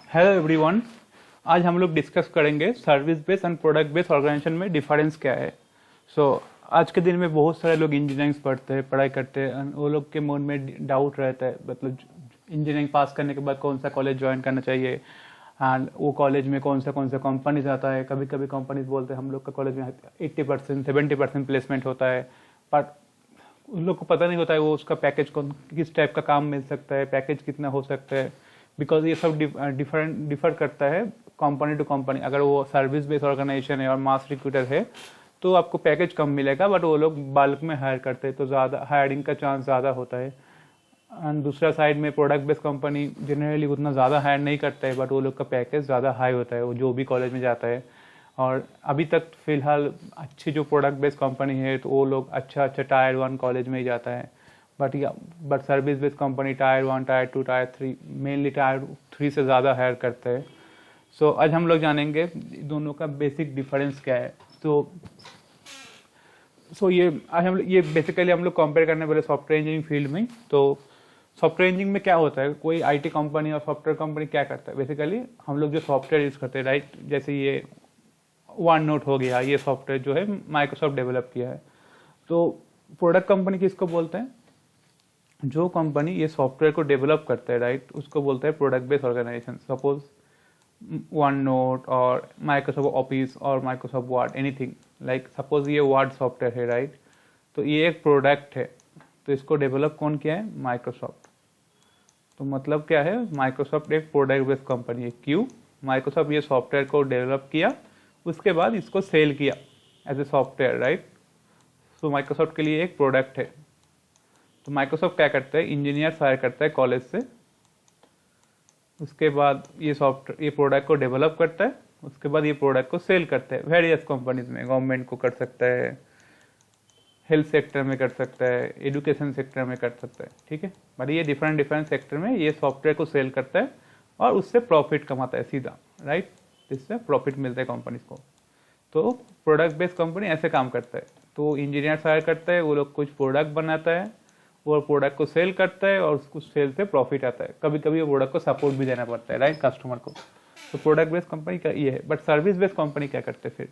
Hello everyone. आज हम लोग डिस्कस करेंगे service based and product based organization में डिफरेंस क्या है। आज के दिन में बहुत सारे लोग इंजीनियरिंग पढ़ते हैं, पढ़ाई करते हैं, and वो लोग के मन में डाउट रहता है, मतलब इंजीनियरिंग पास करने के बाद कौन सा कॉलेज ज्वाइन करना चाहिए एंड वो कॉलेज में कौन सा कंपनीज आता है। कभी कभी कंपनीज बोलते हैं हम लोग का कॉलेज में 80% 70% प्लेसमेंट होता है, बट उन लोग को पता नहीं होता है वो उसका पैकेज कौन किस टाइप का काम मिल सकता है, पैकेज कितना हो सकता है, बिकॉज ये सब डिफर करता है कंपनी टू कंपनी। अगर वो सर्विस बेस्ड ऑर्गेनाइजेशन है और मास रिक्रूटर है तो आपको पैकेज कम मिलेगा, बट वो लोग बल्क में हायर करते हैं तो ज़्यादा हायरिंग का चांस ज़्यादा होता है। एंड दूसरा साइड में प्रोडक्ट बेस्ड कंपनी जनरली उतना ज़्यादा हायर नहीं करता है, बट वो लोग का पैकेज ज़्यादा हाई होता है वो जो भी कॉलेज में जाता है। और अभी तक फिलहाल अच्छी जो प्रोडक्ट बेस्ड कंपनी है तो वो लोग अच्छा टायर 1 कॉलेज में ही जाता है, but service based company tyre 1 tyre 2 tyre 3 mainly tyre 3 से ज़्यादा हायर करते हैं। आज हम लोग जानेंगे दोनों का बेसिक डिफरेंस क्या है। ये आज हम ये बेसिकली हम लोग कंपेयर करने वाले सॉफ्टवेयर इंजीनियरिंग फील्ड में। तो सॉफ्टवेयर इंजीनियरिंग में क्या होता है, कोई आईटी कंपनी और सॉफ्टवेयर कंपनी क्या करता है, बेसिकली हम लोग जो सॉफ्टवेयर यूज़ करते हैं, राइट, जैसे ये वन नोट हो गया, ये सॉफ्टवेयर जो है माइक्रोसॉफ्ट डेवलप किया है। तो प्रोडक्ट कंपनी किसको बोलते हैं, जो कंपनी ये सॉफ्टवेयर को डेवलप करता है, राइट, उसको बोलते हैं product based organization. Suppose OneNote और माइक्रोसॉफ्ट ऑफिस और Microsoft word, anything like suppose ये वर्ड सॉफ्टवेयर है, राइट, तो ये एक प्रोडक्ट है, तो इसको डेवलप कौन किया है, माइक्रोसॉफ्ट। तो मतलब क्या है, माइक्रोसॉफ्ट एक प्रोडक्ट बेस्ड कंपनी है। क्यों, माइक्रोसॉफ्ट ये सॉफ्टवेयर को डेवलप किया, उसके बाद इसको सेल किया एज ए सॉफ्टवेयर, राइट। तो माइक्रोसॉफ्ट के लिए एक प्रोडक्ट है। तो माइक्रोसॉफ्ट क्या करता है, इंजीनियर हायर करता है कॉलेज से, उसके बाद ये प्रोडक्ट को डेवलप करता है, उसके बाद ये प्रोडक्ट को सेल करता है वेरियस कंपनीज में। गवर्नमेंट को कर सकता है, हेल्थ सेक्टर में कर सकता है, एजुकेशन सेक्टर में कर सकता है, ठीक है। बट ये डिफरेंट सेक्टर में ये सॉफ्टवेयर को सेल करता है और उससे प्रॉफिट कमाता है सीधा, राइट, जिससे प्रॉफिट मिलता है कंपनीज को। तो प्रोडक्ट बेस्ड कंपनी ऐसे काम करता है। तो इंजीनियर हायर करता है, वो लोग कुछ प्रोडक्ट बनाता है, वो प्रोडक्ट को सेल करता है और उसको सेल से प्रॉफिट आता है। कभी कभी वो प्रोडक्ट को सपोर्ट भी देना पड़ता है, राइट, कस्टमर को। तो प्रोडक्ट बेस्ड कंपनी का ये है। बट सर्विस बेस्ड कंपनी क्या करते हैं फिर,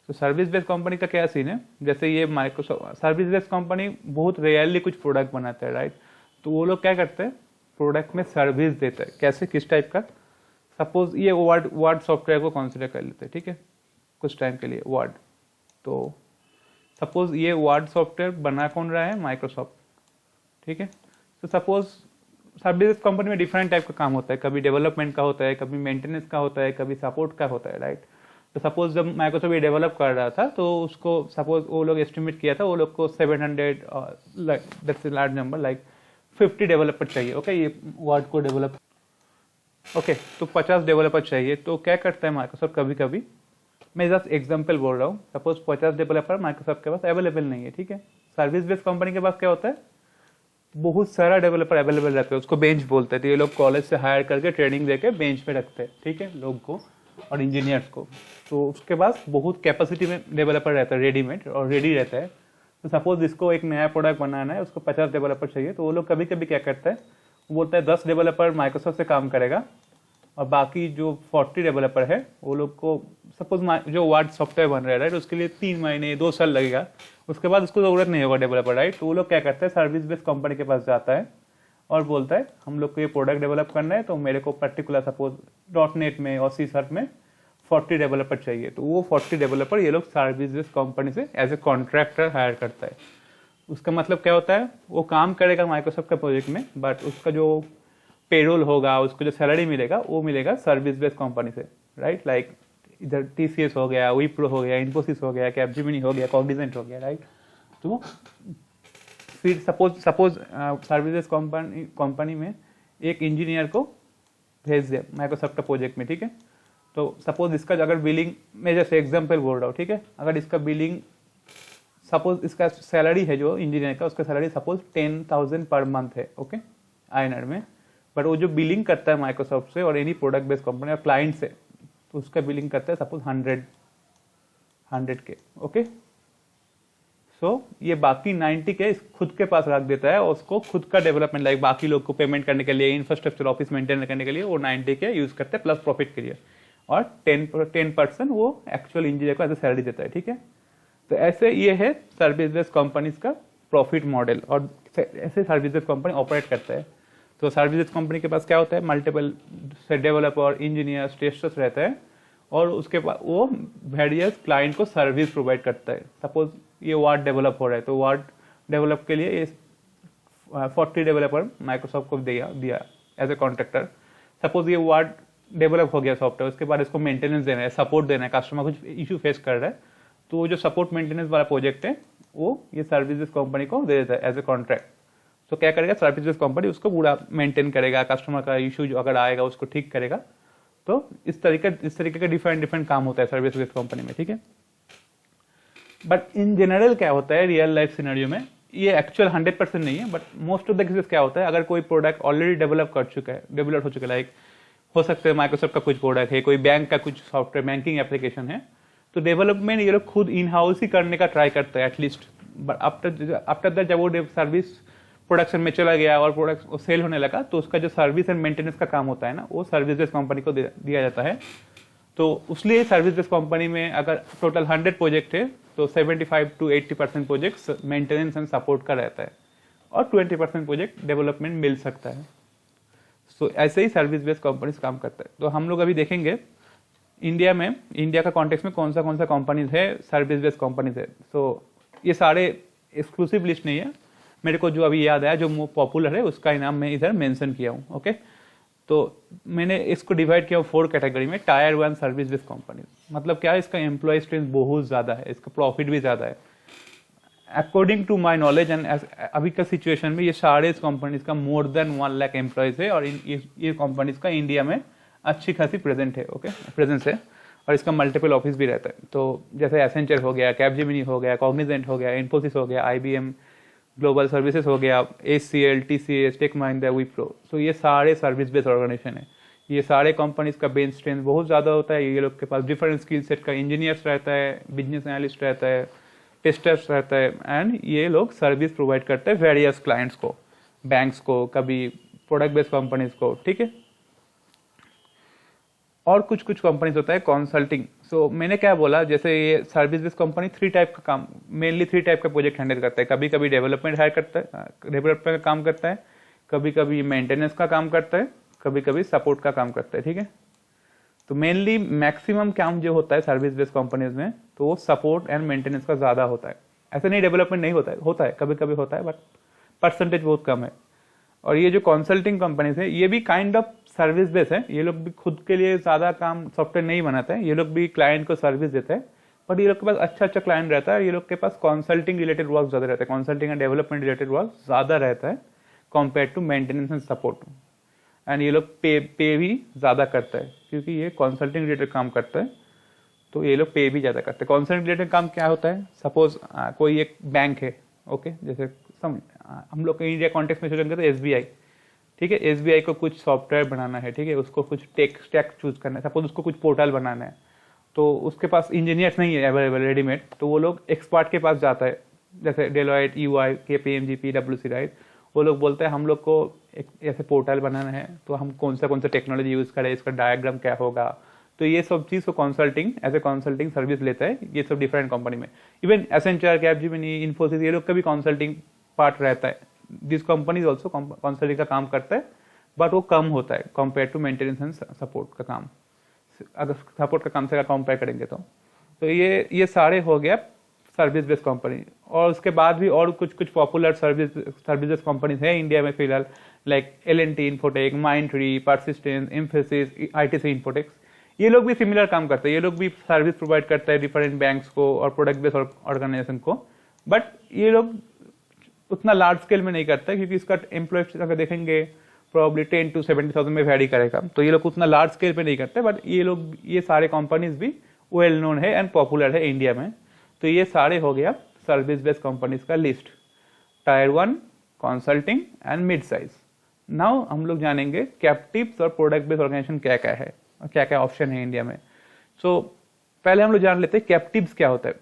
तो सर्विस बेस्ड कंपनी का क्या सीन है, जैसे ये माइक्रोसॉफ्ट सर्विस बेस्ड कंपनी बहुत रेयरली कुछ प्रोडक्ट बनाता है, राइट। तो वो लोग क्या करते हैं, प्रोडक्ट में सर्विस देते हैं। कैसे, किस टाइप का, सपोज ये वर्ड सॉफ्टवेयर को कंसिडर कर लेते हैं, ठीक है, कुछ टाइम के लिए वर्ड। तो सपोज ये वर्ड सॉफ्टवेयर बना कौन रहा है, माइक्रोसॉफ्ट, ठीक है। तो सपोज सर्विस कंपनी में डिफरेंट टाइप का काम होता है, कभी डेवलपमेंट का होता है, कभी मेंटेनेंस का होता है, कभी सपोर्ट का होता है, राइट। तो सपोज जब माइक्रोसॉफ्ट ये डेवलप कर रहा था तो उसको सपोज वो लोग एस्टिमेट किया था, वो लोग को 700 that's a large number, like 50 developer चाहिए, ओके, ये वर्ड को डेवलप, ओके, तो 50 डेवलपर चाहिए। तो क्या करता है माइक्रोसॉफ्ट, कभी कभी, मैं जस्ट एग्जांपल बोल रहा हूँ, सपोज 50 डेवलपर माइक्रोसॉफ्ट के पास अवेलेबल नहीं है, ठीक है। सर्विस बेस्ड कंपनी के पास क्या होता है, बहुत सारा डेवलपर अवेलेबल रहता है, उसको बेंच बोलते हैं। तो ये लोग कॉलेज से हायर करके ट्रेनिंग देके बेंच पे रखते हैं, ठीक है, लोग को और इंजीनियर्स को। तो उसके पास बहुत कैपेसिटी में डेवलपर रहता है, रेडीमेड और रेडी रहता है। तो सपोज इसको एक नया प्रोडक्ट बनाना है, उसको 50 डेवलपर चाहिए, तो वो लोग कभी कभी क्या करता है, वो बोलता है 10 डेवलपर माइक्रोसॉफ्ट से काम करेगा और बाकी जो 40 डेवलपर है वो लोग को, सपोज जो वर्ड सॉफ्टवेयर बन रहा है, राइट, उसके लिए 3 महीने 2 साल लगेगा, उसके बाद उसको ज़रूरत नहीं होगा डेवलपर, राइट। तो वो लोग क्या करते हैं, सर्विस बेस्ड कंपनी के पास जाता है और बोलता है हम लोग को ये प्रोडक्ट डेवलप करना है, तो मेरे को पर्टिकुलर सपोज .NET में और C# में 40 डेवलपर चाहिए। तो वो 40 डेवलपर ये लोग सर्विस बेस्ड कंपनी से एज ए कॉन्ट्रैक्टर हायर करता है। उसका मतलब क्या होता है, वो काम करेगा माइक्रोसॉफ्ट का प्रोजेक्ट में, बट उसका जो पेरोल होगा, उसको जो सैलरी मिलेगा वो मिलेगा सर्विस बेस्ड कंपनी से, राइट। लाइक इधर TCS हो गया, विप्रो हो गया, इन्फोसिस हो गया, कैपजेमिनी हो गया, कॉग्निजेंट हो गया, राइट। तो फिर सपोज सर्विसेज कंपनी में एक इंजीनियर को भेज दिया माइक्रोसॉफ्ट का प्रोजेक्ट में, ठीक है। तो सपोज इसका अगर बिलिंग, मैं जैसे एग्जांपल बोल रहा हूँ, ठीक है, अगर इसका बिलिंग, सपोज इसका सैलरी है जो इंजीनियर का, उसका सैलरी सपोज 10,000 पर मंथ है, ओके, INR में। बट वो जो बिलिंग करता है माइक्रोसॉफ्ट से और एनी प्रोडक्ट बेस्ड कंपनी और क्लाइंट से, तो उसका बिलिंग करता है सपोज 100K, ओके। ये बाकी 90 के खुद के पास रख देता है और उसको खुद का डेवलपमेंट, लाइक बाकी लोग को पेमेंट करने के लिए, इंफ्रास्ट्रक्चर ऑफिस मेंटेन करने के लिए वो 90 के यूज करते हैं प्लस प्रॉफिट के लिए, और 10% वो एक्चुअल इंजीनियर को एज ए सैलरी देता है, ठीक है। तो ऐसे ये है सर्विस बेस्ड कंपनीज का प्रॉफिट मॉडल, और ऐसे सर्विस बेस्ड कंपनी ऑपरेट करता है। तो सर्विस बेस्ड कंपनी के पास क्या होता है, मल्टीपल डेवलपर, इंजीनियर्स, टेस्टर्स रहता है, और उसके पास वो वेरियस क्लाइंट को सर्विस प्रोवाइड करता है। सपोज ये वार्ड डेवलप हो रहा है, तो वार्ड डेवलप के लिए ये 40 डेवलपर माइक्रोसॉफ्ट को दिया एज ए कॉन्ट्रैक्टर। सपोज ये वार्ड डेवलप हो गया सॉफ्टवेयर, उसके बाद इसको मेंटेनेंस देना है, सपोर्ट देना है, कस्टमर कुछ इशू फेस कर रहा है, तो जो सपोर्ट मेंटेनेंस वाला प्रोजेक्ट है वो ये सर्विसेज कंपनी को दे देता है एज ए कॉन्ट्रैक्ट। तो क्या करेगा, सर्विसेज कंपनी उसको पूरा मेंटेन करेगा, कस्टमर का इशू जो अगर आएगा उसको ठीक करेगा। तो इस तरीके का डिफरेंट काम होता है सर्विस बेस्ड कंपनी में, ठीक है। बट इन जनरल क्या होता है रियल लाइफ सिनेरियो में, ये एक्चुअल 100% नहीं है, but most of the cases क्या होता है, अगर कोई प्रोडक्ट ऑलरेडी डेवलप हो चुका है, लाइक हो सकता है माइक्रोसॉफ्ट का कुछ प्रोडक्ट है, कोई बैंक का कुछ सॉफ्टवेयर बैंकिंग एप्लीकेशन है, तो डेवलपमेंट ये लोग खुद इन हाउस ही करने का ट्राई करते हैं एटलीस्ट। बट आफ्टर दैट जब वो सर्विस प्रोडक्शन में चला गया और प्रोडक्ट सेल होने लगा, तो उसका जो सर्विस एंड मेंटेनेंस का काम होता है ना, वो सर्विस बेस्ड कंपनी को दिया जाता है। तो उसलिए सर्विस बेस्ड कंपनी में अगर टोटल 100 प्रोजेक्ट है, तो 75 to 80% project maintenance and support का रहता है, और 20% प्रोजेक्ट डेवलपमेंट मिल सकता है। सो ऐसे ही सर्विस बेस्ड कंपनीज काम करता है। तो हम लोग अभी देखेंगे इंडिया का कॉन्टेक्स्ट में कौन सा कंपनीज है सर्विस बेस्ड कंपनीज है। सो ये सारे एक्सक्लूसिव लिस्ट नहीं है, मेरे को जो अभी याद आया जो पॉपुलर है उसका ही नाम मैं इधर मेंशन किया हूँ, ओके। तो मैंने इसको डिवाइड किया 4 कैटेगरी में। टायर 1 सर्विस बेस्ड कंपनी, मतलब क्या है, इसका एम्प्लॉय स्ट्रेंथ बहुत ज्यादा है, इसका प्रॉफिट भी ज्यादा है। According to my knowledge and अभी का सिचुएशन में ये सारे कंपनीज का मोर देन 1 लाख एम्प्लॉयज है, और ये कंपनीज का इंडिया में अच्छी खासी प्रेजेंस है, और इसका मल्टीपल ऑफिस भी रहता है। तो जैसे एसेंचर हो गया, कैपजेमिनी हो गया, कॉग्निजेंट हो गया, इन्फोसिस हो गया, IBM ग्लोबल सर्विसेज हो गया, HCL, TCS, tech Mahindra, Wipro. So ये सारे सर्विस बेस्ड ऑर्गेनाइजेशन है। ये सारे कंपनीज का बेंच स्ट्रेंथ बहुत ज़्यादा होता है। ये लोग के पास डिफरेंट स्किल सेट का इंजीनियर्स रहता है, बिजनेस एनालिस्ट रहता है, टेस्टर्स रहता है, एंड ये लोग सर्विस प्रोवाइड करते हैं वेरियस क्लाइंट्स को, बैंक्स को, कभी प्रोडक्ट बेस्ड कंपनीज को, ठीक है। और कुछ कंपनीज होता है कंसल्टिंग। सो मैंने क्या बोला, जैसे ये सर्विस बेस्ड कंपनी 3 टाइप का काम, मेनली 3 टाइप का प्रोजेक्ट हैंडल करता है। कभी कभी डेवलपमेंट डेवलपमेंट का काम करता है, कभी कभी मेंटेनेंस का काम करता है, कभी कभी सपोर्ट का काम करता है, ठीक है। तो मेनली मैक्सिमम काम जो होता है सर्विस बेस्ड कंपनीज में, तो वो सपोर्ट एंड मेंटेनेंस का ज्यादा होता है। ऐसा नहीं डेवलपमेंट नहीं होता है, कभी कभी होता है, बट परसेंटेज बहुत कम है। और ये जो कंसल्टिंग कंपनीज है, ये भी काइंड ऑफ सर्विस बेस है। ये लोग भी खुद के लिए ज्यादा काम सॉफ्टवेयर नहीं बनाते हैं, ये लोग भी क्लाइंट को सर्विस देते हैं, बट ये लोग के पास अच्छा क्लाइंट रहता है। ये लोग के पास कंसल्टिंग रिलेटेड वर्क ज्यादा रहता है, consulting and development related work ज्यादा रहता है compare to maintenance and support. And ये लोग पे भी ज्यादा करता है, क्योंकि ये कंसल्टिंग रिलेटेड काम करता है, तो ये लोग पे भी ज्यादा करते हैं। कंसल्टिंग रिलेटेड काम क्या होता है, सपोज कोई एक बैंक है, ओके, जैसे हम लोग के इंडिया कॉन्टेक्स्ट में सोचेंगे तो SBI, ठीक है। SBI को कुछ सॉफ्टवेयर बनाना है, ठीक है, उसको कुछ टेक स्टैक चूज करना है, सपोज उसको कुछ पोर्टल बनाना है, तो उसके पास इंजीनियर्स नहीं है अवेलेबल रेडीमेड, तो वो लोग एक्सपर्ट के पास जाता है, जैसे Deloitte, EY, KPMG, PwC, right. वो लोग बोलते हैं हम लोग को एक ऐसे पोर्टल बनाना है, तो हम कौन सा टेक्नोलॉजी यूज करें, इसका डायग्राम क्या होगा। तो ये सब चीज़ को consulting as a consulting service लेता है, ये सब डिफरेंट कंपनी में। इवन एसेंचर, कैपजेमिनी, इन्फोसिस, ये लोग का भी कंसल्टिंग पार्ट रहता है। दिस कंपनी ऑल्सो कंसल्टिंग का काम करता है, बट वो कम होता है compare to maintenance and support का काम। अगर सपोर्ट का काम से कंपेयर करेंगे तो ये सारे हो गया सर्विस बेस्ड कंपनी। और उसके बाद भी और कुछ पॉपुलर सर्विस कंपनीज है इंडिया में फिलहाल, like L&T infotech, Mindtree, persistence, Infosys, ITC इन्फोटेक्स। ये लोग भी सिमिलर काम करते हैं, ये लोग भी सर्विस प्रोवाइड करते हैं डिफरेंट बैंक्स को और प्रोडक्ट बेस्ड ऑर्गेनाइजेशन को, बट ये लोग उतना लार्ज स्केल में नहीं करता है, क्योंकि इसका एम्प्लॉय अगर देखेंगे प्रॉब्ली 10 to 70,000 में वैरी करेगा, तो ये लोग उतना लार्ज स्केल पे नहीं करते। बट ये सारे कंपनीज भी वेल नोन है एंड पॉपुलर है इंडिया में। तो ये सारे हो गया सर्विस बेस्ड कंपनीज का list, tyre 1, consulting and mid size. Now हम लोग जानेंगे कैप्टिव्स और प्रोडक्ट बेस्ड ऑर्गेनाइजेशन क्या क्या है और क्या क्या ऑप्शन है इंडिया में। सो पहले हम लोग जान लेते हैं कैप्टिव्स क्या होता है।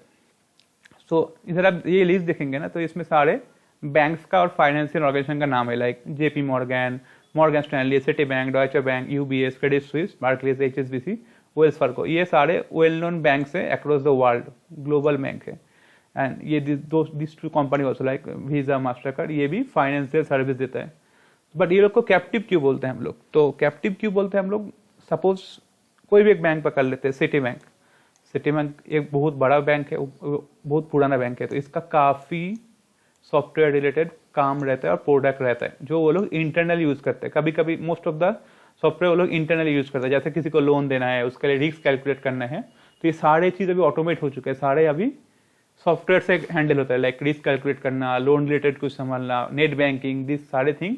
तो इधर आप ये लिस्ट देखेंगे ना, तो इसमें सारे बैंक्स का और फाइनेंशियल ऑर्गेनाइजेशन का नाम है, like JP Morgan, Morgan Stanley, Citibank, Deutsche Bank, UBS, Credit Suisse, Barclays, HSBC, Wells Fargo, ये सारे वेल नोन बैंक्स है across the world, global bank है। एंड ये this two company also like Visa, Mastercard, ये भी financial service देता है। But ये लोग को कैप्टिव क्यों बोलते हैं हम लोग? तो कैप्टिव क्यों बोलते हैं हम लोग? सपोज कोई भी एक बैंक पकड़ लेते हैं, सिटी बैंक। सिटी बैंक एक बहुत बड़ा बैंक है, बहुत पुराना बैंक है, तो इसका काफ़ी सॉफ्टवेयर रिलेटेड काम रहता है और प्रोडक्ट रहता है जो वो लोग इंटरनल यूज़ करते हैं। कभी कभी मोस्ट ऑफ द सॉफ्टवेयर वो लोग इंटरनल यूज़ करते हैं, जैसे किसी को लोन देना है, उसके लिए रिस्क कैलकुलेट करना है, तो ये सारे चीज़ अभी ऑटोमेट हो चुके हैं, सारे अभी सॉफ्टवेयर से हैंडल होता है, लाइक रिस्क कैलकुलेट करना, लोन रिलेटेड कुछ संभालना, नेट बैंकिंग, दिस सारे थिंग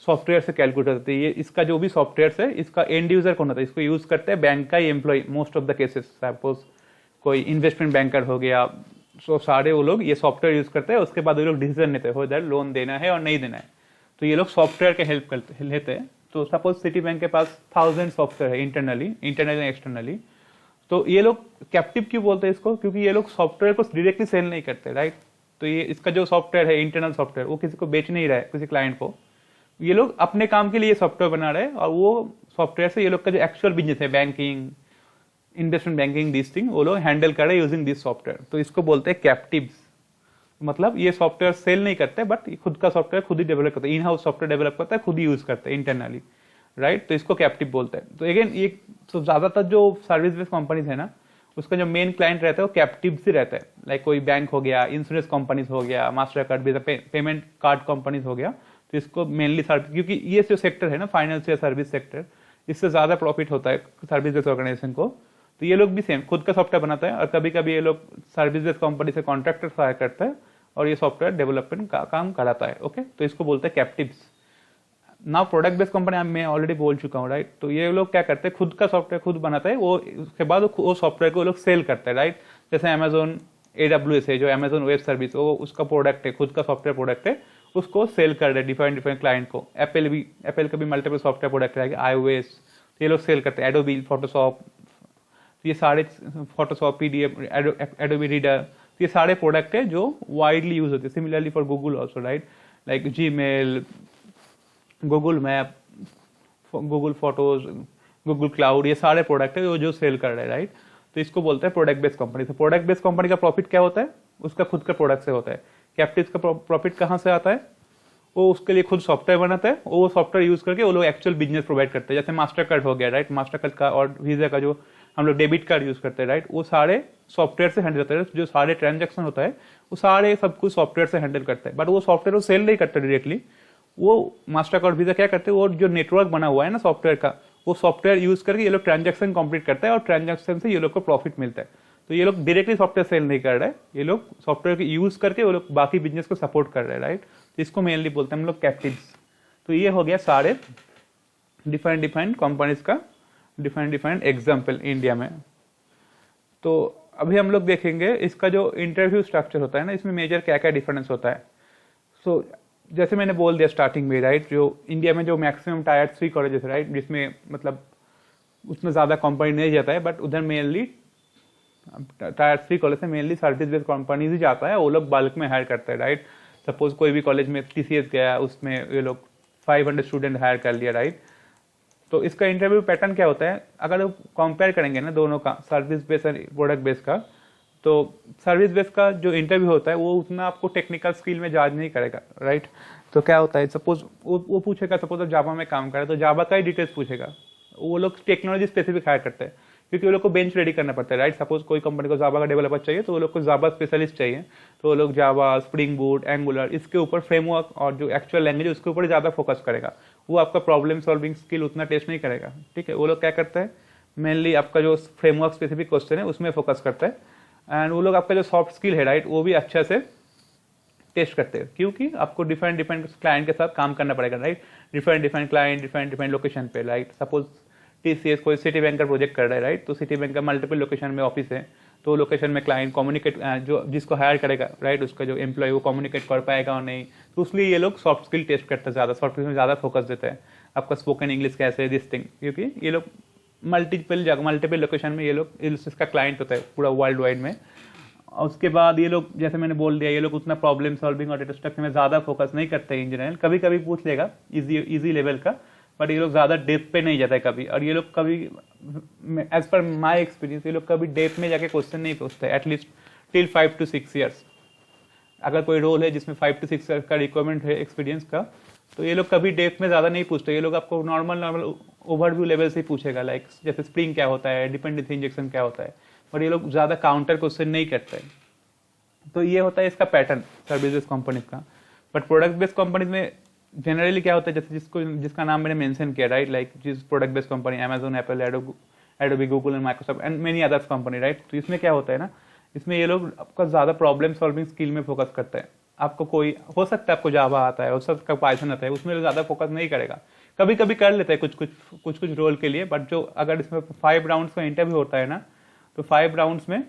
सॉफ्टवेयर से कैलकुलेट होते हैं। ये इसका जो भी सॉफ्टवेयर है, इसका एंड यूजर कौन होता है? इसको यूज करते हैं बैंक का ही employ most of the cases. Suppose कोई इन्वेस्टमेंट बैंकर हो गया, सो सारे वो लोग ये सॉफ्टवेयर यूज करते हैं, उसके बाद वो लोग डिसीजन लेते हैं इधर लोन देना है और नहीं देना है, तो ये लोग सॉफ्टवेयर के हेल्प करते लेते हैं। तो सपोज सिटी बैंक के पास 1000 सॉफ्टवेयर है इंटरनली एक्सटर्नली, तो ये लोग कैप्टिव क्यों बोलते हैं इसको? क्योंकि ये लोग सॉफ्टवेयर को डायरेक्टली सेल नहीं करते, राइट? तो ये इसका जो सॉफ्टवेयर है इंटरनल सॉफ्टवेयर, वो किसी को बेच नहीं रहा है, किसी क्लाइंट को। ये लोग अपने काम के लिए सॉफ्टवेयर बना रहे हैं और वो सॉफ्टवेयर से ये लोग का जो एक्चुअल बिजनेस है, banking, investment banking, this thing, वो लोग हैंडल कर रहे हैं यूजिंग दिस सॉफ्टवेयर। तो इसको बोलते हैं कैप्टिव्स। मतलब ये सॉफ्टवेयर सेल नहीं करते, बट खुद का सॉफ्टवेयर खुद ही डेवलप करते हैं, इन हाउस सॉफ्टवेयर डेवलप करता है, खुद ही यूज करते हैं इंटरनली, राइट? तो इसको कैप्टिव बोलते हैं। तो अगेन ये तो ज्यादातर जो सर्विस बेस्ड कंपनीज है ना, उसका जो मेन क्लाइंट रहता है वो कैप्टिव से रहता है। लाइक कोई बैंक हो गया, इंश्योरेंस कंपनीज हो गया, master card, payment card companies हो गया, तो इसको मेनली सर्विस, क्योंकि ये जो सेक्टर है ना फाइनेंशियल सर्विस सेक्टर, इससे ज्यादा प्रॉफिट होता है सर्विस बेस्ड ऑर्गेनाइजेशन को। तो ये लोग भी सेम खुद का सॉफ्टवेयर बनाता है और कभी कभी ये लोग सर्विस बेस्ड कंपनी से कॉन्ट्रैक्टर हायर करता है और ये सॉफ्टवेयर डेवलपमेंट का काम कराता है। ओके, तो इसको बोलते हैं captives. Now product based company मैं ऑलरेडी बोल चुका हूँ, राइट? तो ये लोग क्या करते हैं, खुद का सॉफ्टवेयर खुद बनाता है, वो उसके बाद वो सॉफ्टवेयर को वो लोग सेल करते हैं, राइट? जैसे अमेजोन AWS है, जो अमेजोन वेब सर्विस, वो उसका प्रोडक्ट है, खुद का सॉफ्टवेयर प्रोडक्ट है, उसको सेल कर रहे हैं डिफरेंट क्लाइंट को। एप्पल का भी मल्टीपल सॉफ्टवेयर प्रोडक्ट रहेगा, iOS, तो ये लोग सेल करते हैं। एडोबी फोटोशॉप, ये सारे फोटोशॉप, PDF, एडोबी रीडर, तो ये सारे प्रोडक्ट है जो वाइडली यूज होते हैं। Similarly for Google also, right? Like Gmail, Google map, Google photos, Google cloud, ये सारे प्रोडक्ट है जो सेल कर रहे हैं, राइट? तो इसको बोलते हैं प्रोडक्ट बेस्ड कंपनी। तो प्रोडक्ट बेस्ड कंपनी का प्रॉफिट क्या होता है? उसका खुद का प्रोडक्ट से होता है। कैप्टिव का प्रॉफिट कहाँ से आता है? वो उसके लिए खुद सॉफ्टवेयर बनाता है, वो सॉफ्टवेयर यूज करके वो लोग एक्चुअल बिजनेस प्रोवाइड करते हैं। जैसे मास्टर कार्ड हो गया, राइट? मास्टर कार्ड का और वीजा का जो हम लोग डेबिट कार्ड यूज करते हैं, राइट? वो सारे सॉफ्टवेयर से हैंडल होता है, जो सारे ट्रांजेक्शन होता है वो सारे सब कुछ सॉफ्टवेयर से हैंडल करता है। बट वो सॉफ्टवेयर वो सेल नहीं करता डायरेक्टली, वो मास्टर कार्ड वीजा क्या करते हैं, वो जो नेटवर्क बना हुआ है ना सॉफ्टवेयर का, वो सॉफ्टवेयर यूज करके ये लोग ट्रांजेक्शन कंप्लीट करता है और ट्रांजेक्शन से ये लोग को प्रॉफिट मिलता है। तो ये लोग डायरेक्टली सॉफ्टवेयर सेल नहीं कर रहे हैं, ये लोग सॉफ्टवेयर को यूज करके वो लोग बाकी बिजनेस को सपोर्ट कर रहे हैं, राइट? तो इसको मेनली बोलते हैं हम लोग कैप्टिव्स। तो ये हो गया सारे डिफरेंट कंपनीज का डिफरेंट एग्जाम्पल इंडिया में। तो अभी हम लोग देखेंगे इसका जो इंटरव्यू स्ट्रक्चर होता है ना, इसमें मेजर क्या क्या डिफरेंस होता है। सो जैसे मैंने बोल दिया स्टार्टिंग में, राइट? जो इंडिया में जो मैक्सिमम टायर 3 कॉलेजेस, राइट, जिसमें मतलब उसमें ज़्यादा कंपनी नहीं जाता है, बट उधर मेनली टायर 3 कॉलेज से मेनली सर्विस बेस्ड कंपनीज ही जाता है, वो लोग बल्क में हायर करते हैं, राइट? सपोज कोई भी कॉलेज में TCS गया, उसमें ये लोग 500 स्टूडेंट हायर कर लिया, राइट? तो इसका इंटरव्यू पैटर्न क्या होता है, अगर कंपेयर करेंगे ना दोनों का, सर्विस बेस्ड और प्रोडक्ट बेस्ड का, तो सर्विस बेस्ड का जो इंटरव्यू होता है वो उतना आपको टेक्निकल स्किल में जज नहीं करेगा, राइट? तो क्या होता है, सपोज वो पूछेगा, सपोज आप जावा में काम कर रहे हैं तो जावा का ही डिटेल्स पूछेगा। वो लोग टेक्नोलॉजी स्पेसिफिक हायर करते हैं क्योंकि वो लोग को बेंच रेडी करना पड़ता है, राइट? सपोज कोई कंपनी को जावा का डेवलपर चाहिए तो वो लोग को जावा स्पेशलिस्ट चाहिए, तो वो लोग जावा, स्प्रिंग बूट, एंगुलर, इसके ऊपर फ्रेमवर्क और जो एक्चुअल लैंग्वेज उसके ऊपर ज़्यादा फोकस करेगा। वो आपका प्रॉब्लम सॉल्विंग स्किल उतना टेस्ट नहीं करेगा, ठीक है? वो लोग क्या करते हैं, मेनली आपका जो फ्रेमवर्क स्पेसिफिक क्वेश्चन है उसमें फोकस करता है। एंड वो लोग आपका जो सॉफ्ट स्किल है, राइट, वो भी अच्छे से टेस्ट करते हैं, क्योंकि आपको डिफरेंट क्लाइंट के साथ काम करना पड़ेगा, right? Different client, different location पे, राइट? सपोज TCS कोई सिटी बैंक का प्रोजेक्ट कर रहा है, राइट? तो सिटी बैंक का मल्टीपल लोकेशन में ऑफिस है, तो लोकेशन में क्लाइंट कम्युनिकेट, जो जिसको हायर करेगा, राइट, उसका जो एम्प्लॉय वो कम्युनिकेट कर पाएगा और नहीं, तो इसलिए ये लोग सॉफ्ट स्किल टेस्ट करते हैं, ज़्यादा सॉफ्ट स्किल में ज़्यादा फोकस देते हैं। आपका स्पोकन इंग्लिश कैसे है, दिस थिंग, क्योंकि ये लोग मल्टीपल लोकेशन में ये लोग इसका क्लाइंट होता है पूरा वर्ल्ड वाइड में। और उसके बाद ये लोग, जैसे मैंने बोल दिया, ये लोग उतना प्रॉब्लम सॉल्विंग और डेटा स्ट्रक्चर में ज़्यादा फोकस नहीं करते हैं इन जनरल। कभी कभी पूछ लेगा इजी लेवल का, बट ये लोग ज़्यादा डेप्थ पे नहीं जाता है कभी। और ये लोग कभी, एज पर माई एक्सपीरियंस, ये लोग कभी डेप्थ में जाके क्वेश्चन नहीं पूछते, एटलीस्ट टिल 5 to 6 ईयर्स। अगर कोई रोल है जिसमें 5 to 6 ईयर्स का रिक्वायरमेंट है एक्सपीरियंस का, तो ये लोग कभी डेप्थ में ज़्यादा नहीं पूछते। ये लोग आपको नॉर्मल ओवरव्यू लेवल से ही पूछेगा, लाइक जैसे स्प्रिंग क्या होता है, डिपेंडेंसी इंजेक्शन क्या होता है, और ये लोग ज़्यादा काउंटर क्वेश्चन नहीं करते हैं। तो ये होता है इसका पैटर्न सर्विस बेस्ड कंपनीज का। बट प्रोडक्ट बेस्ड कंपनीज में जनरली क्या होता है, जैसे जिसका नाम मैंने मेंशन किया, राइट, लाइक जिस product based company, Amazon, Apple, Adobe, Google and Microsoft and many others company, right. तो इसमें क्या होता है ना, इसमें ये लोग आपका ज़्यादा प्रॉब्लम सॉल्विंग स्किल में फोकस करते हैं। आपको कोई, हो सकता है आपको जावा आता है, हो सकता है पाइथन आता है, उसमें ज़्यादा फोकस नहीं करेगा। कभी कभी कर लेते हैं कुछ रोल के लिए, बट जो अगर इसमें 5 राउंड्स का इंटरव्यू होता है ना, तो 5 राउंड्स में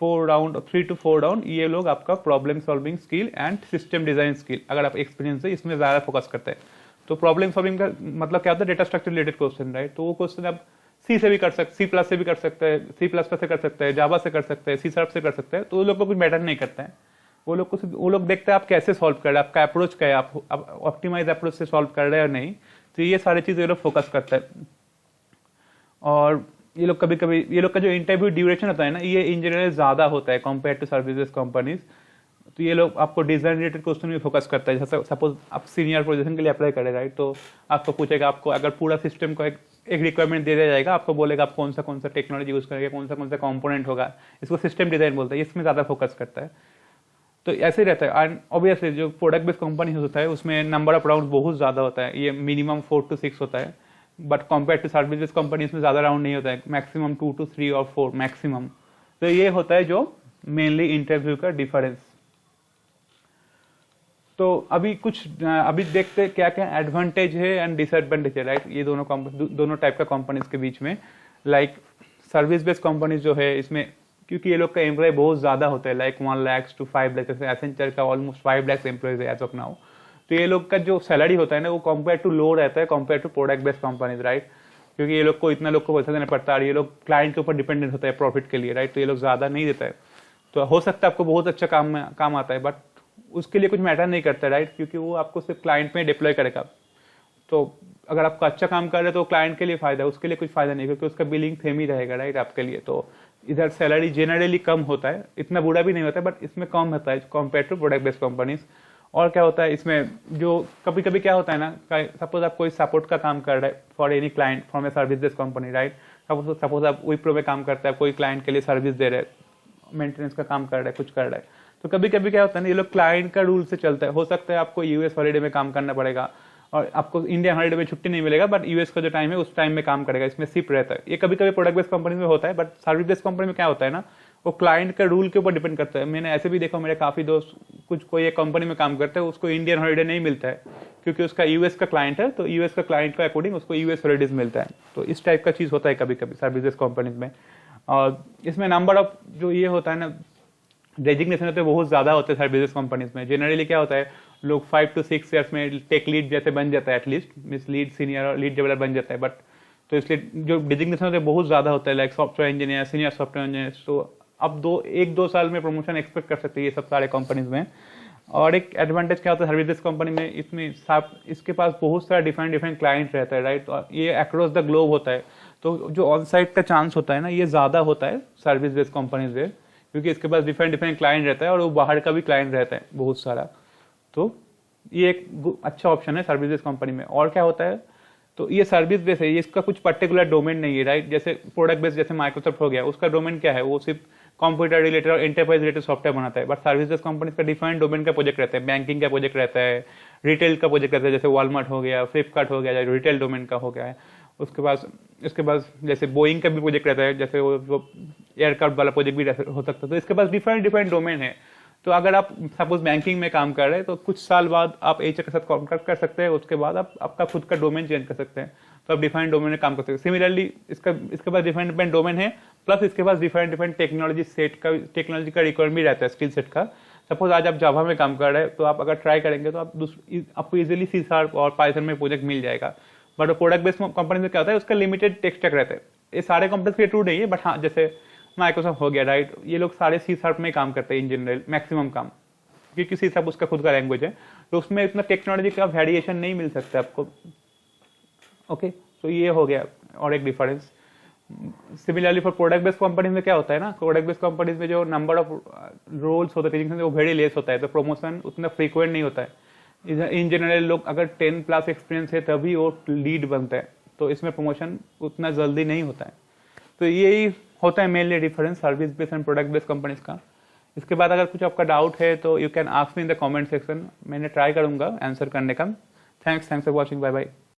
3 to 4 राउंड ये लोग आपका problem solving skill and system design skill, अगर आप एक्सपीरियंस है इसमें ज़्यादा फोकस करते हैं। तो प्रॉब्लम सॉल्विंग का मतलब क्या होता है, data structure related question, right. तो वो क्वेश्चन आप सी से भी कर सकते, C+ से भी कर सकते हैं, C++ से कर सकते हैं, जावा से कर सकते हैं, C# से कर सकते हैं। तो वो लोग को कुछ मैटर नहीं करता है। वो लोग देखते हैं आप कैसे सॉल्व कर रहे हैं, आपका अप्रोच क्या है, आप ऑप्टिमाइज अप्रोच से सॉल्व कर रहे हैं या नहीं। तो ये सारी चीज़ ये लोग फोकस करते हैं। और ये लोग कभी कभी, ये लोग का जो इंटरव्यू ड्यूरेशन होता है ना, ये इन जनरल ज़्यादा होता है कंपेयर टू सर्विसेज कंपनीज। तो ये लोग आपको डिजाइन रिलेटेड क्वेश्चन भी फोकस करता है। जैसे सपोज आप सीनियर पोजीशन के लिए अप्लाई करें, राइट, तो आपको पूछेगा, आपको अगर पूरा सिस्टम को एक रिक्वायरमेंट दे दिया जाएगा, आपको बोलेगा आप कौन सा टेक्नोलॉजी यूज़ करेंगे, कौन सा कंपोनेंट होगा, इसको सिस्टम डिजाइन बोलते हैं, इसमें ज़्यादा फोकस करता है। तो ऐसे ही रहता है। एंड ऑब्वियसली जो प्रोडक्ट बेस्ड कंपनी होता है उसमें नंबर ऑफ राउंड बहुत ज़्यादा होता है, ये मिनिमम 4 to 6 होता है। But compare to service based company इसमें ज़्यादा राउंड नहीं होता है, मैक्सिमम 2 to 3 और 4 मैक्सिमम। तो ये होता है जो मेनली इंटरव्यू का डिफरेंस। तो अभी देखते हैं क्या क्या एडवांटेज है एंड डिसएडवांटेज है, राइट, ये दोनों टाइप का कंपनीज के बीच में। लाइक सर्विस बेस्ड कंपनीज जो है, इसमें क्योंकि ये लोग का एम्प्लॉय बहुत ज़्यादा होता है, लाइक 1 lakhs to 5 lakhs, जैसे एसेंचर का ऑलमोस्ट 5 lakhs एम्प्लॉयज है एज ऑफ नाउ। तो ये लोग का जो सैलरी होता है ना, वो कंपेयर टू लो रहता है compare to product based companies, right. क्योंकि ये लोग को इतना लोग को पैसा देना पड़ता है, ये लोग क्लाइंट के ऊपर डिपेंडेंट होता है प्रॉफिट के लिए, राइट। तो ये लोग ज़्यादा नहीं देता है। तो हो सकता है आपको बहुत अच्छा काम आता है, बट उसके लिए कुछ मैटर नहीं करता, राइट, क्योंकि वो आपको सिर्फ क्लाइंट में डिप्लॉय करेगा। तो अगर आपका अच्छा काम कर रहे हैं तो क्लाइंट के लिए फायदा है, उसके लिए कुछ फायदा नहीं, क्योंकि उसका बिलिंग सेम ही रहेगा, राइट, आपके लिए। तो इधर सैलरी जनरली कम होता है, इतना बुरा भी नहीं होता है, बट इसमें कम होता है compare to product based companies. और क्या होता है इसमें, जो कभी कभी क्या होता है ना, सपोज आप कोई सपोर्ट का काम कर रहे हैं for any client from a service based company, right. Suppose आप विप्रो में काम करते हैं, कोई क्लाइंट के लिए सर्विस दे रहे हैं, मेंटेनेंस का काम कर रहे हैं, कुछ कर रहे हैं। तो कभी कभी क्या होता है ना, ये लोग क्लाइंट का रूल से चलता है। हो सकता है आपको यूएस हॉलीडे में काम करना पड़ेगा और आपको इंडियन हॉलीडे में छुट्टी नहीं मिलेगा, बट यूएस का जो टाइम है उस टाइम में काम करेगा, इसमें शिफ्ट रहता है। ये कभी कभी प्रोडक्ट बेस्ड कंपनी में होता है, बट सर्विस बेस्ड कंपनी में क्या होता है ना, वो क्लाइंट का रूल के ऊपर डिपेंड करता है। मैंने ऐसे भी देखा, मेरे काफ़ी दोस्त कोई एक कंपनी में काम करते हैं, उसको इंडियन हॉलीडे नहीं मिलता है क्योंकि उसका यूएस का क्लाइंट है, तो यूएस का क्लाइंट का अकॉर्डिंग उसको यूएस हॉलीडेज मिलता है। तो इस टाइप का चीज़ होता है कभी कभी सर्विस बेस्ड कंपनीज में। और इसमें नंबर ऑफ जो ये होता है ना, डेजिग्नेशन होते हैं बहुत ज़्यादा होते हैं सर्विस कंपनीज में। जनरली क्या होता है, लोग 5 to 6 ईयर्स में टेक लीड जैसे बन जाता है, एटलीस्ट मीन्स लीड, सीनियर और लीड डेवलपर बन जाता है। बट तो इसलिए जो डिजिग्नेशन होते हैं बहुत ज़्यादा होता है, like software engineer, senior software engineer. तो अब 1-2 साल में प्रमोशन एक्सपेक्ट कर सकते हैं ये सब सारे कंपनीज में। और एक एडवांटेज क्या होता है सर्विस कंपनी में, इसके पास बहुत सारा डिफरेंट क्लाइंट रहता है, राइट। और ये अक्रॉस द ग्लोब होता है, तो जो ऑन साइट का चांस होता है ना, ये ज़्यादा होता है सर्विस बेस्ड कंपनीज में, क्योंकि इसके पास डिफरेंट क्लाइंट रहता है और वो बाहर का भी क्लाइंट रहता है बहुत सारा। तो ये एक अच्छा ऑप्शन है सर्विस बेस्ड कंपनी में। और क्या होता है, तो ये सर्विस बेस्ड है, इसका कुछ पर्टिकुलर डोमेन नहीं है, राइट। जैसे प्रोडक्ट बेस्ड जैसे माइक्रोसॉफ्ट हो गया, उसका डोमेन क्या है, वो सिर्फ कंप्यूटर रिलेटेड और एंटरप्राइज रिलेटेड सॉफ्टवेयर बनाता है। बट सर्विस बेस्ड कंपनी का डिफरेंट डोमेन का प्रोजेक्ट रहता है, बैंकिंग का प्रोजेक्ट रहता है, रिटेल का प्रोजेक्ट रहता है, जैसे वॉलमार्ट हो गया, फ्लिपकार्ट हो गया, रिटेल डोमेन का हो गया है। उसके बाद जैसे बोइंग का भी प्रोजेक्ट रहता है, जैसे वो एयरक्राफ्ट वाला प्रोजेक्ट भी हो सकता है। तो इसके पास डिफरेंट डोमेन है। तो अगर आप सपोज बैंकिंग में काम कर रहे हैं, तो कुछ साल बाद आप एचआर के साथ कॉन्ट्रैक्ट कर सकते हैं, उसके बाद आप आपका खुद का डोमेन चेंज कर सकते हैं, तो आप डिफरेंट डोमेन में काम कर सकते हैं। सिमिलरली इसके पास डिफरेंट डोमेन है, प्लस इसके पास डिफरेंट टेक्नोलॉजी का रिक्वायरमेंट भी रहता है, स्किल सेट का। सपोज आज आप जावा में काम कर रहे हैं, तो आप अगर ट्राई करेंगे तो आपको इजीली C# और पाइथन में प्रोजेक्ट मिल जाएगा। बट प्रोडक्ट बेस्ड कंपनी में क्या होता है, उसका लिमिटेड टेक स्टैक रहता है। ये सारे कंपनीज के ट्रू नहीं है, बट हाँ, जैसे माइक्रोसॉफ्ट हो गया, राइट, ये लोग सारे सी शार्प में काम करते हैं इन जनरल, मैक्सिमम काम, क्योंकि सी शार्प उसका खुद का लैंग्वेज है, तो उसमें इतना टेक्नोलॉजी का वेरिएशन नहीं मिल सकता आपको। ओके, तो ये हो गया और एक difference. Similarly for product based companies में क्या होता है ना, प्रोडक्ट बेस्ड कंपनीज में जो नंबर ऑफ रोल्स होते हैं वो वेरी लेस होता है, तो प्रमोशन उतना फ्रीक्वेंट नहीं होता है। इन जनरल लोग अगर 10+ एक्सपीरियंस है तभी वो लीड बनता है, तो इसमें प्रमोशन उतना जल्दी नहीं होता है। तो यही होता है mainly difference service based and product based companies का। इसके बाद अगर कुछ आपका डाउट है तो you can ask me in the comment section, मैंने ट्राई करूंगा आंसर करने का। Thanks for watching, bye bye.